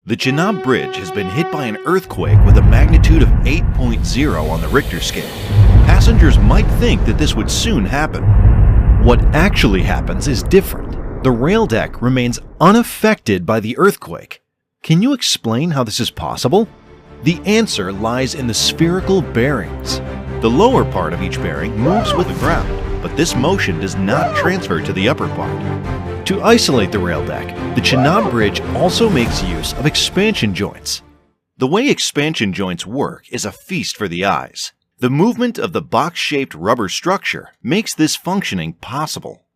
The Chenab Bridge has been hit by an earthquake with a magnitude of 8.0 on the Richter scale. Passengers might think that this would soon happen. What actually happens is different. The rail deck remains unaffected by the earthquake. Can you explain how this is possible? The answer lies in the spherical bearings. The lower part of each bearing moves with the ground, but this motion does not transfer to the upper part. To isolate the rail deck, the Chenab Bridge also makes use of expansion joints. The way expansion joints work is a feast for the eyes. The movement of the box-shaped rubber structure makes this functioning possible.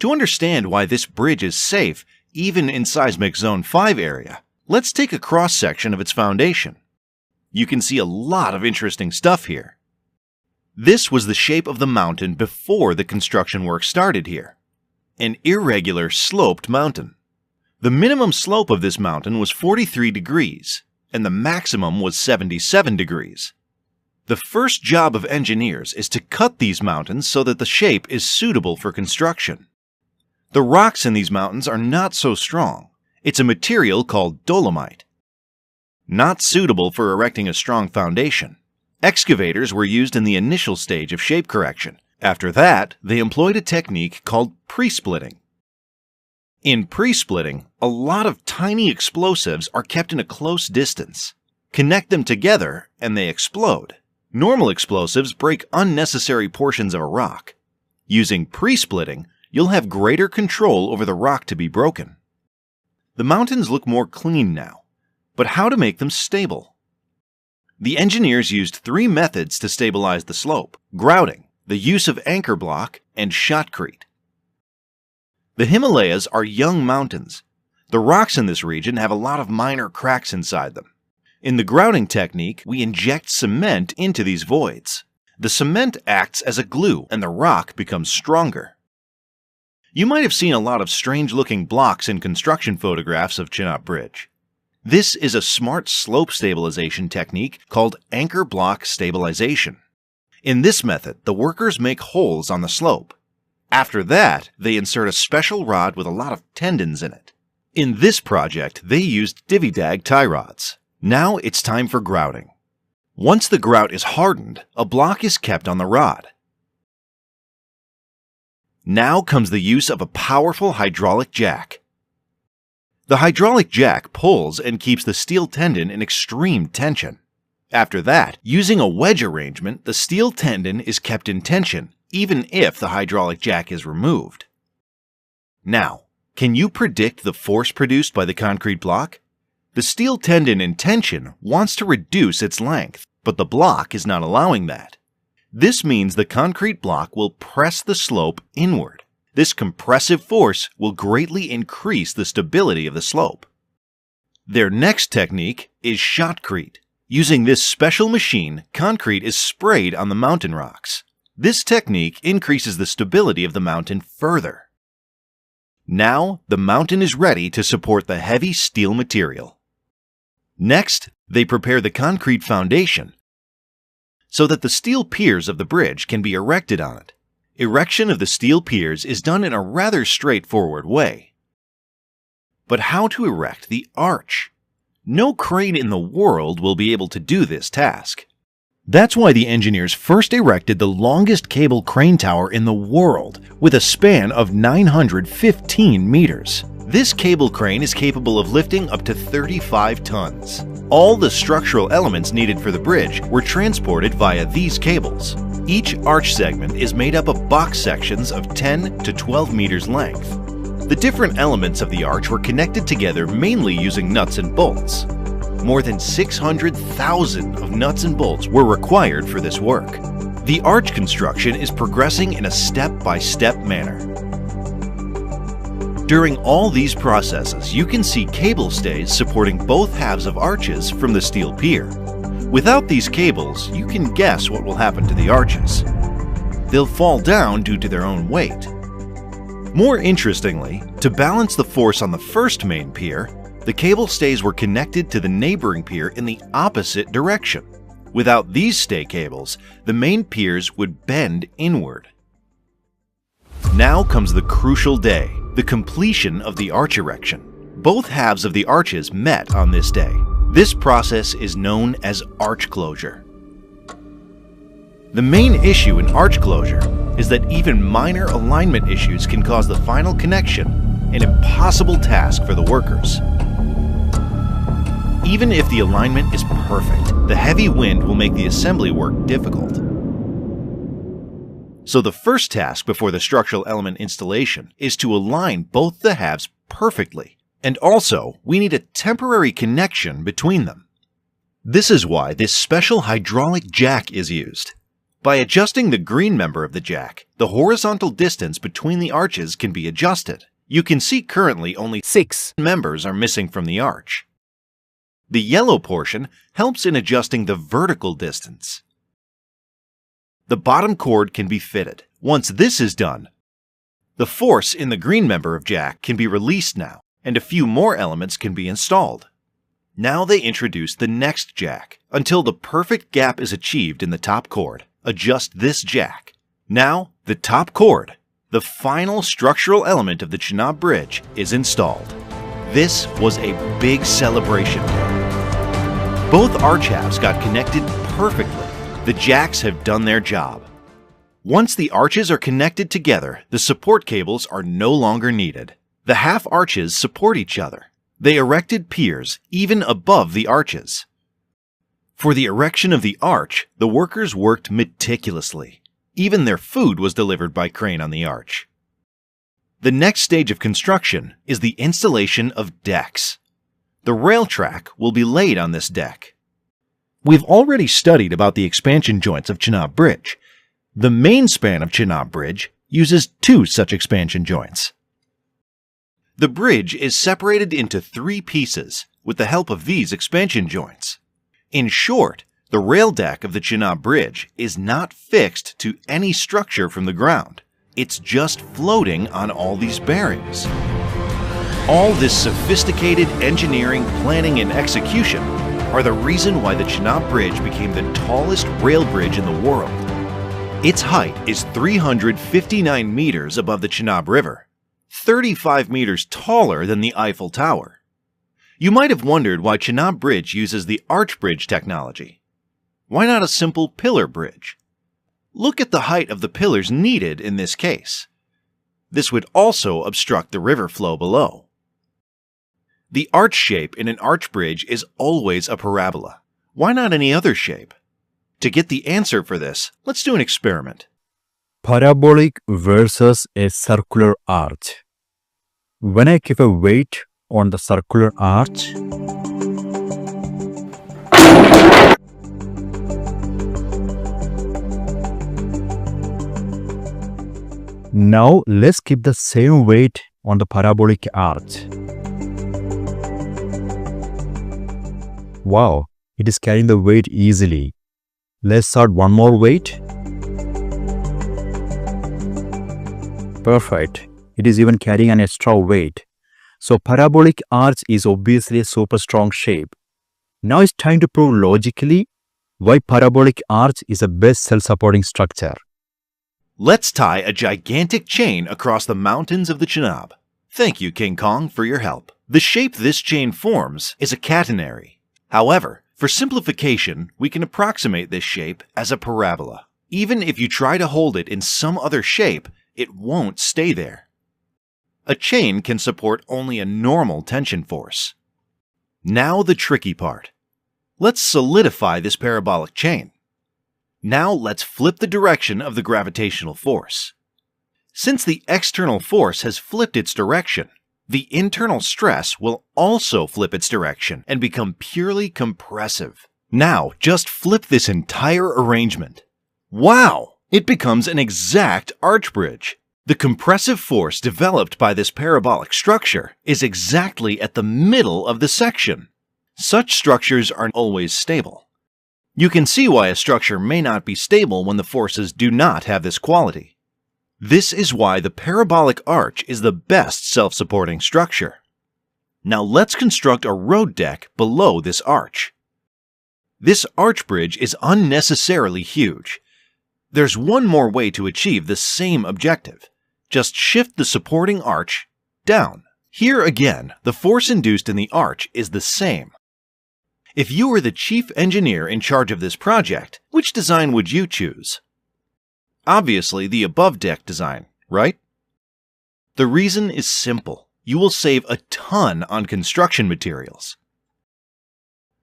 To understand why this bridge is safe, even in seismic zone 5 area, let's take a cross-section of its foundation. You can see a lot of interesting stuff here. This was the shape of the mountain before the construction work started here. An irregular, sloped mountain. The minimum slope of this mountain was 43 degrees, and the maximum was 77 degrees. The first job of engineers is to cut these mountains so that the shape is suitable for construction. The rocks in these mountains are not so strong. It's a material called dolomite. Not suitable for erecting a strong foundation. Excavators were used in the initial stage of shape correction. After that, they employed a technique called pre-splitting. In pre-splitting, a lot of tiny explosives are kept in a close distance. Connect them together and they explode. Normal explosives break unnecessary portions of a rock. Using pre-splitting, you'll have greater control over the rock to be broken. The mountains look more clean now, but how to make them stable? The engineers used 3 methods to stabilize the slope: grouting, the use of anchor block, and shotcrete. The Himalayas are young mountains. The rocks in this region have a lot of minor cracks inside them. In the grouting technique, we inject cement into these voids. The cement acts as a glue and the rock becomes stronger. You might have seen a lot of strange-looking blocks in construction photographs of Chenab Bridge. This is a smart slope stabilization technique called anchor block stabilization. In this method, the workers make holes on the slope. After that, they insert a special rod with a lot of tendons in it. In this project, they used divvy-dag tie rods. Now it's time for grouting. Once the grout is hardened, a block is kept on the rod. Now comes the use of a powerful hydraulic jack. The hydraulic jack pulls and keeps the steel tendon in extreme tension. After that, using a wedge arrangement, the steel tendon is kept in tension, even if the hydraulic jack is removed. Now, can you predict the force produced by the concrete block? The steel tendon in tension wants to reduce its length, but the block is not allowing that. This means the concrete block will press the slope inward. This compressive force will greatly increase the stability of the slope. Their next technique is shotcrete. Using this special machine, concrete is sprayed on the mountain rocks. This technique increases the stability of the mountain further. Now, the mountain is ready to support the heavy steel material. Next, they prepare the concrete foundation so that the steel piers of the bridge can be erected on it. Erection of the steel piers is done in a rather straightforward way. But how to erect the arch? No crane in the world will be able to do this task. That's why the engineers first erected the longest cable crane tower in the world, with a span of 915 meters. This cable crane is capable of lifting up to 35 tons. All the structural elements needed for the bridge were transported via these cables. Each arch segment is made up of box sections of 10 to 12 meters length. The different elements of the arch were connected together mainly using nuts and bolts. More than 600,000 of nuts and bolts were required for this work. The arch construction is progressing in a step-by-step manner. During all these processes, you can see cable stays supporting both halves of arches from the steel pier. Without these cables, you can guess what will happen to the arches. They'll fall down due to their own weight. More interestingly, to balance the force on the first main pier, the cable stays were connected to the neighboring pier in the opposite direction. Without these stay cables, the main piers would bend inward. Now comes the crucial day, the completion of the arch erection. Both halves of the arches met on this day. This process is known as arch closure. The main issue in arch closure is that even minor alignment issues can cause the final connection an impossible task for the workers. Even if the alignment is perfect, the heavy wind will make the assembly work difficult. So the first task before the structural element installation is to align both the halves perfectly. And also, we need a temporary connection between them. This is why this special hydraulic jack is used. By adjusting the green member of the jack, the horizontal distance between the arches can be adjusted. You can see currently only 6 members are missing from the arch. The yellow portion helps in adjusting the vertical distance. The bottom cord can be fitted. Once this is done, the force in the green member of jack can be released now, and a few more elements can be installed. Now they introduce the next jack. Until the perfect gap is achieved in the top cord, adjust this jack. Now, the top cord, the final structural element of the chenab bridge, is installed. This was a big celebration. Both arch halves got connected perfectly. The jacks have done their job. Once the arches are connected together, the support cables are no longer needed. The half arches support each other. They erected piers even above the arches. For the erection of the arch, the workers worked meticulously. Even their food was delivered by crane on the arch. The next stage of construction is the installation of decks. The rail track will be laid on this deck. We've already studied about the expansion joints of chenab bridge. The main span of chenab bridge uses 2 such expansion joints. The bridge is separated into 3 pieces with the help of these expansion joints. In short, the rail deck of the chenab bridge is not fixed to any structure from the ground. It's just floating on all these bearings. All this sophisticated engineering, planning, and execution are the reason why the chenab bridge became the tallest rail bridge in the world. Its height is 359 meters above the Chenab River, 35 meters taller than the Eiffel Tower. You might have wondered why Chenab Bridge uses the arch bridge technology. Why not a simple pillar bridge? Look at the height of the pillars needed in this case. This would also obstruct the river flow below. The arch shape in an arch bridge is always a parabola. Why not any other shape? To get the answer for this, let's do an experiment. Parabolic versus a circular arch. When I keep a weight on the circular arch, now let's keep the same weight on the parabolic arch. Wow, it is carrying the weight easily. Let's add one more weight. Perfect. It is even carrying an extra weight. So parabolic arch is obviously a super strong shape. Now it's time to prove logically why parabolic arch is the best self-supporting structure. Let's tie a gigantic chain across the mountains of the Chenab. Thank you, King Kong, for your help. The shape this chain forms is a catenary. However, for simplification, we can approximate this shape as a parabola. Even if you try to hold it in some other shape, it won't stay there. A chain can support only a normal tension force. Now the tricky part. Let's solidify this parabolic chain. Now let's flip the direction of the gravitational force. Since the external force has flipped its direction, the internal stress will also flip its direction and become purely compressive. Now just flip this entire arrangement. Wow! It becomes an exact arch bridge. The compressive force developed by this parabolic structure is exactly at the middle of the section. Such structures aren't always stable. You can see why a structure may not be stable when the forces do not have this quality. This is why the parabolic arch is the best self-supporting structure. Now let's construct a road deck below this arch. This arch bridge is unnecessarily huge. There's one more way to achieve the same objective. Just shift the supporting arch down. Here again, the force induced in the arch is the same. If you were the chief engineer in charge of this project, which design would you choose? Obviously, the above deck design, right? The reason is simple. You will save a ton on construction materials.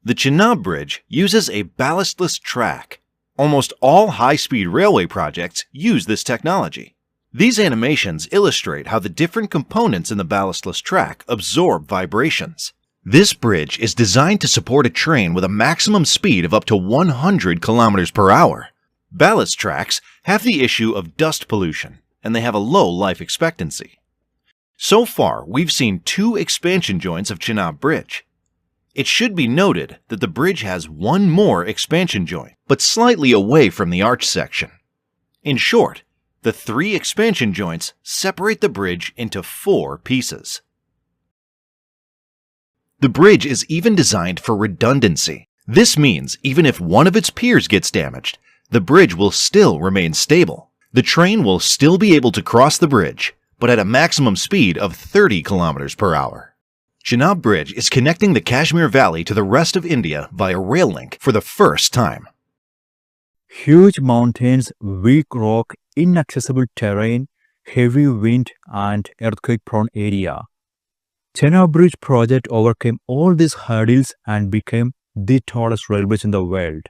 The Chenab Bridge uses a ballastless track. Almost all high-speed railway projects use this technology. These animations illustrate how the different components in the ballastless track absorb vibrations. This bridge is designed to support a train with a maximum speed of up to 100 kilometers per hour. Ballast tracks have the issue of dust pollution, and they have a low life expectancy. So far, we've seen 2 expansion joints of Chenab Bridge. It should be noted that the bridge has one more expansion joint, but slightly away from the arch section. In short, the 3 expansion joints separate the bridge into 4 pieces. The bridge is even designed for redundancy. This means even if one of its piers gets damaged, the bridge will still remain stable. The train will still be able to cross the bridge, but at a maximum speed of 30 kilometers per hour. Chenab Bridge is connecting the Kashmir Valley to the rest of India via rail link for the first time. Huge mountains, weak rock, inaccessible terrain, heavy wind, and earthquake-prone area. Chenab Bridge project overcame all these hurdles and became the tallest rail bridge in the world.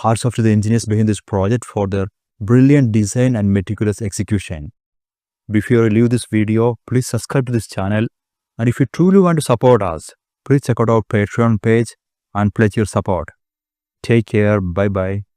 Hats off to the engineers behind this project for their brilliant design and meticulous execution. Before you leave this video, please subscribe to this channel, and if you truly want to support us, please check out our Patreon page and pledge your support. Take care. Bye-bye.